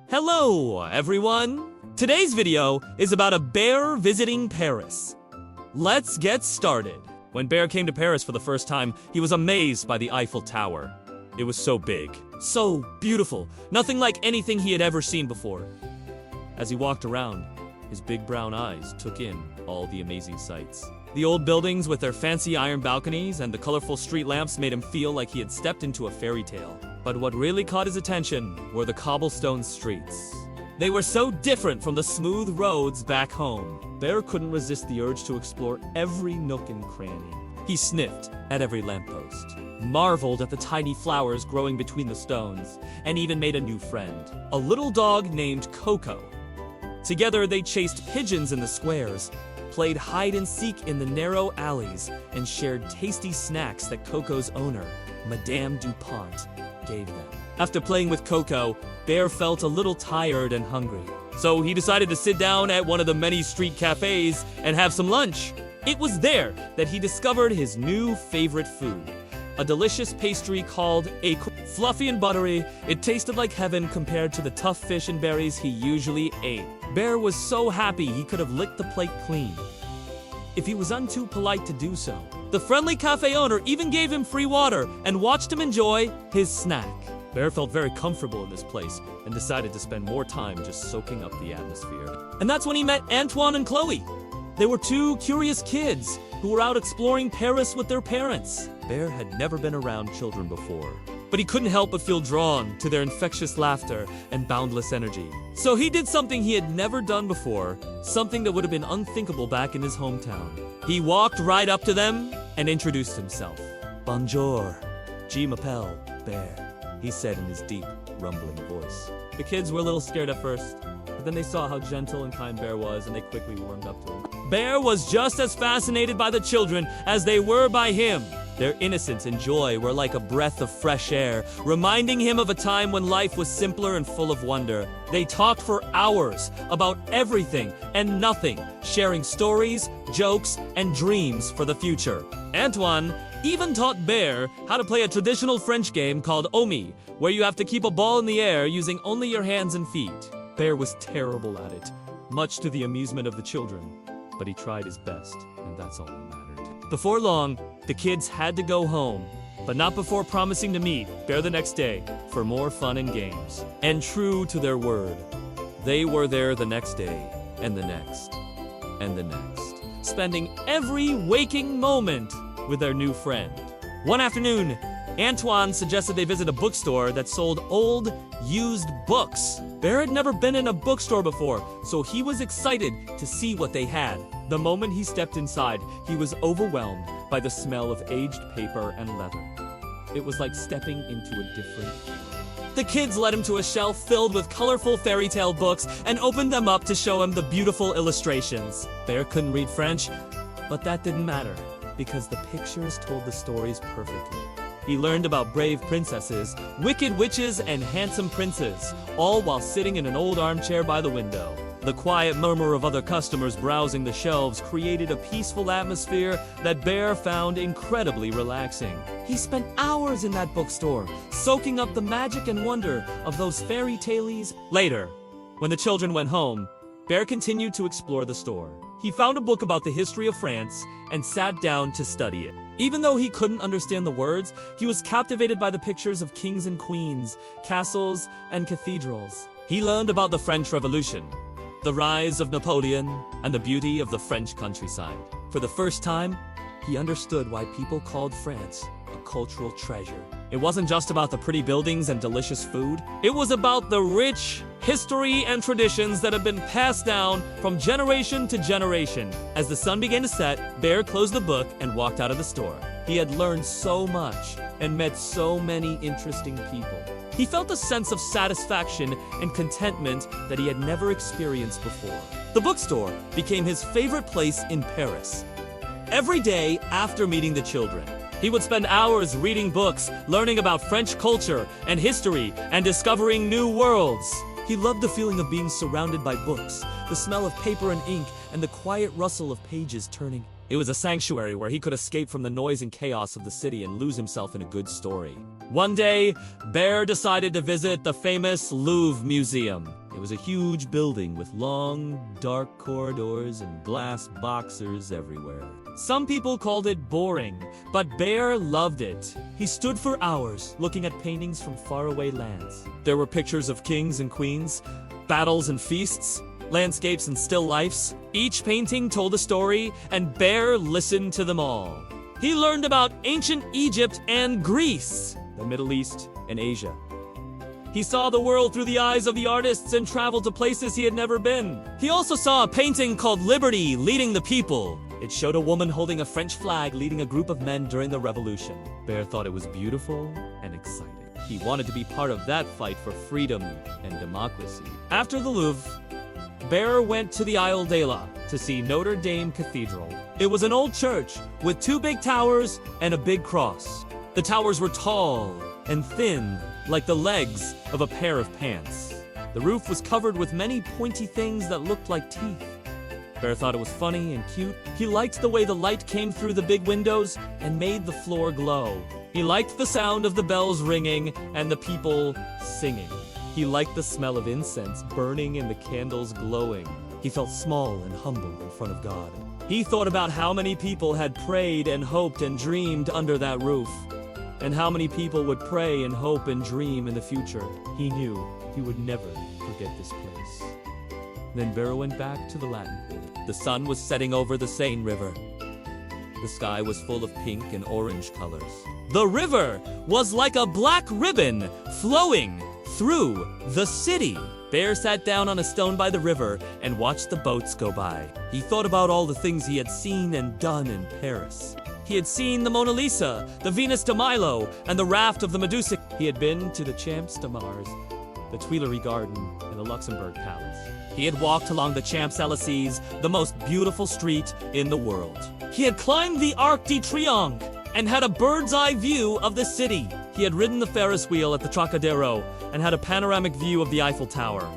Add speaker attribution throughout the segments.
Speaker 1: Hello, everyone! Today's video is about a bear visiting Paris. Let's get started. When Bear came to Paris for the first time, he was amazed by the Eiffel Tower. It was so big, so beautiful, nothing like anything he had ever seen before. As he walked around, his big brown eyes took in all the amazing sights. The old buildings with their fancy iron balconies and the colorful street lamps made him feel like he had stepped into a fairy tale. But what really caught his attention were the cobblestone streets. They were so different from the smooth roads back home. Bear couldn't resist the urge to explore every nook and cranny. He sniffed at every lamppost, marveled at the tiny flowers growing between the stones, and even made a new friend, a little dog named Coco. Together they chased pigeons in the squares, played hide-and-seek in the narrow alleys, and shared tasty snacks that Coco's owner, Madame Dupont, gave them. After playing with Coco, Bear felt a little tired and hungry. So he decided to sit down at one of the many street cafes and have some lunch. It was there that he discovered his new favorite food, a delicious pastry called fluffy and buttery. It tasted like heaven compared to the tough fish and berries he usually ate. Bear was so happy he could have licked the plate clean, if he was too polite to do so. The friendly cafe owner even gave him free water and watched him enjoy his snack. Bear felt very comfortable in this place and decided to spend more time just soaking up the atmosphere. And that's when he met Antoine and Chloe. They were two curious kids who were out exploring Paris with their parents. Bear had never been around children before, but he couldn't help but feel drawn to their infectious laughter and boundless energy. So he did something he had never done before, something that would have been unthinkable back in his hometown. He walked right up to them and introduced himself. "Bonjour, je m'appelle Bear," he said in his deep, rumbling voice. The kids were a little scared at first, but then they saw how gentle and kind Bear was, and they quickly warmed up to him. Bear was just as fascinated by the children as they were by him. Their innocence and joy were like a breath of fresh air, reminding him of a time when life was simpler and full of wonder. They talked for hours about everything and nothing, sharing stories, jokes, and dreams for the future. Antoine even taught Bear how to play a traditional French game called Omi, where you have to keep a ball in the air using only your hands and feet. Bear was terrible at it, much to the amusement of the children, but he tried his best, and that's all that mattered. Before long, the kids had to go home, but not before promising to meet Bear the next day for more fun and games. And true to their word, they were there the next day, and the next, and the next, spending every waking moment with their new friend. One afternoon, Antoine suggested they visit a bookstore that sold old, used books. Bear had never been in a bookstore before, so he was excited to see what they had. The moment he stepped inside, he was overwhelmed by the smell of aged paper and leather. It was like stepping into a different world. The kids led him to a shelf filled with colorful fairy tale books and opened them up to show him the beautiful illustrations. Bear couldn't read French, but that didn't matter, because the pictures told the stories perfectly. He learned about brave princesses, wicked witches, and handsome princes, all while sitting in an old armchair by the window. The quiet murmur of other customers browsing the shelves created a peaceful atmosphere that Bear found incredibly relaxing. He spent hours in that bookstore, soaking up the magic and wonder of those fairy tales. Later, when the children went home, Bear continued to explore the store. He found a book about the history of France and sat down to study it. Even though he couldn't understand the words, he was captivated by the pictures of kings and queens, castles, and cathedrals. He learned about the French Revolution, the rise of Napoleon, and the beauty of the French countryside. For the first time, he understood why people called France a cultural treasure. It wasn't just about the pretty buildings and delicious food. It was about the rich history and traditions that have been passed down from generation to generation. As the sun began to set, Bear closed the book and walked out of the store. He had learned so much and met so many interesting people. He felt a sense of satisfaction and contentment that he had never experienced before. The bookstore became his favorite place in Paris. Every day after meeting the children, he would spend hours reading books, learning about French culture and history, and discovering new worlds. He loved the feeling of being surrounded by books, the smell of paper and ink, and the quiet rustle of pages turning. It was a sanctuary where he could escape from the noise and chaos of the city and lose himself in a good story. One day, Bear decided to visit the famous Louvre Museum. It was a huge building with long, dark corridors and glass boxes everywhere. Some people called it boring, but Bear loved it. He stood for hours looking at paintings from faraway lands. There were pictures of kings and queens, battles and feasts, landscapes and still lifes. Each painting told a story, and Bear listened to them all. He learned about ancient Egypt and Greece, the Middle East and Asia. He saw the world through the eyes of the artists and traveled to places he had never been. He also saw a painting called Liberty Leading the People. It showed a woman holding a French flag leading a group of men during the Revolution. Bear thought it was beautiful and exciting. He wanted to be part of that fight for freedom and democracy. After the Louvre, Bear went to the Isle de la to see Notre Dame Cathedral. It was an old church with 2 big towers and a big cross. The towers were tall and thin, like the legs of a pair of pants. The roof was covered with many pointy things that looked like teeth. Bear thought it was funny and cute. He liked the way the light came through the big windows and made the floor glow. He liked the sound of the bells ringing and the people singing. He liked the smell of incense burning and the candles glowing. He felt small and humble in front of God. He thought about how many people had prayed and hoped and dreamed under that roof, and how many people would pray and hope and dream in the future. He knew he would never forget this place. Then Bear went back to the Latin Quarter. The sun was setting over the Seine River. The sky was full of pink and orange colors. The river was like a black ribbon flowing through the city. Bear sat down on a stone by the river and watched the boats go by. He thought about all the things he had seen and done in Paris. He had seen the Mona Lisa, the Venus de Milo, and the raft of the Medusa. He had been to the Champs de Mars, the Tuileries Garden, and the Luxembourg Palace. He had walked along the Champs-Élysées, the most beautiful street in the world. He had climbed the Arc de Triomphe and had a bird's-eye view of the city. He had ridden the Ferris wheel at the Trocadero and had a panoramic view of the Eiffel Tower.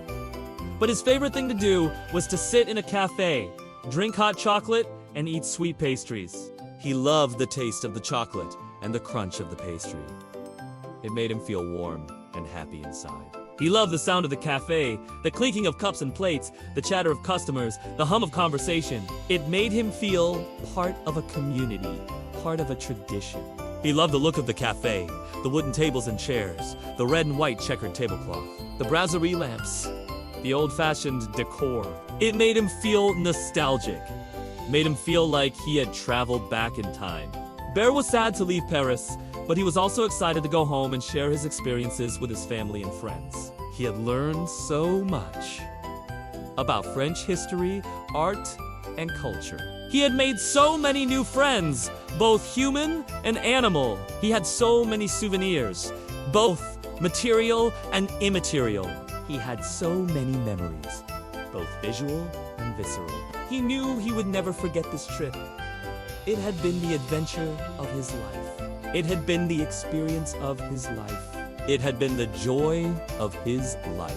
Speaker 1: But his favorite thing to do was to sit in a cafe, drink hot chocolate, and eat sweet pastries. He loved the taste of the chocolate and the crunch of the pastry. It made him feel warm and happy inside. He loved the sound of the cafe, the clinking of cups and plates, the chatter of customers, the hum of conversation. It made him feel part of a community, part of a tradition. He loved the look of the cafe, the wooden tables and chairs, the red and white checkered tablecloth, the brasserie lamps, the old-fashioned decor. It made him feel nostalgic, made him feel like he had traveled back in time. Bear was sad to leave Paris, but he was also excited to go home and share his experiences with his family and friends. He had learned so much about French history, art, and culture. He had made so many new friends, both human and animal. He had so many souvenirs, both material and immaterial. He had so many memories, both visual and visceral. He knew he would never forget this trip. It had been the adventure of his life. It had been the experience of his life. It had been the joy of his life.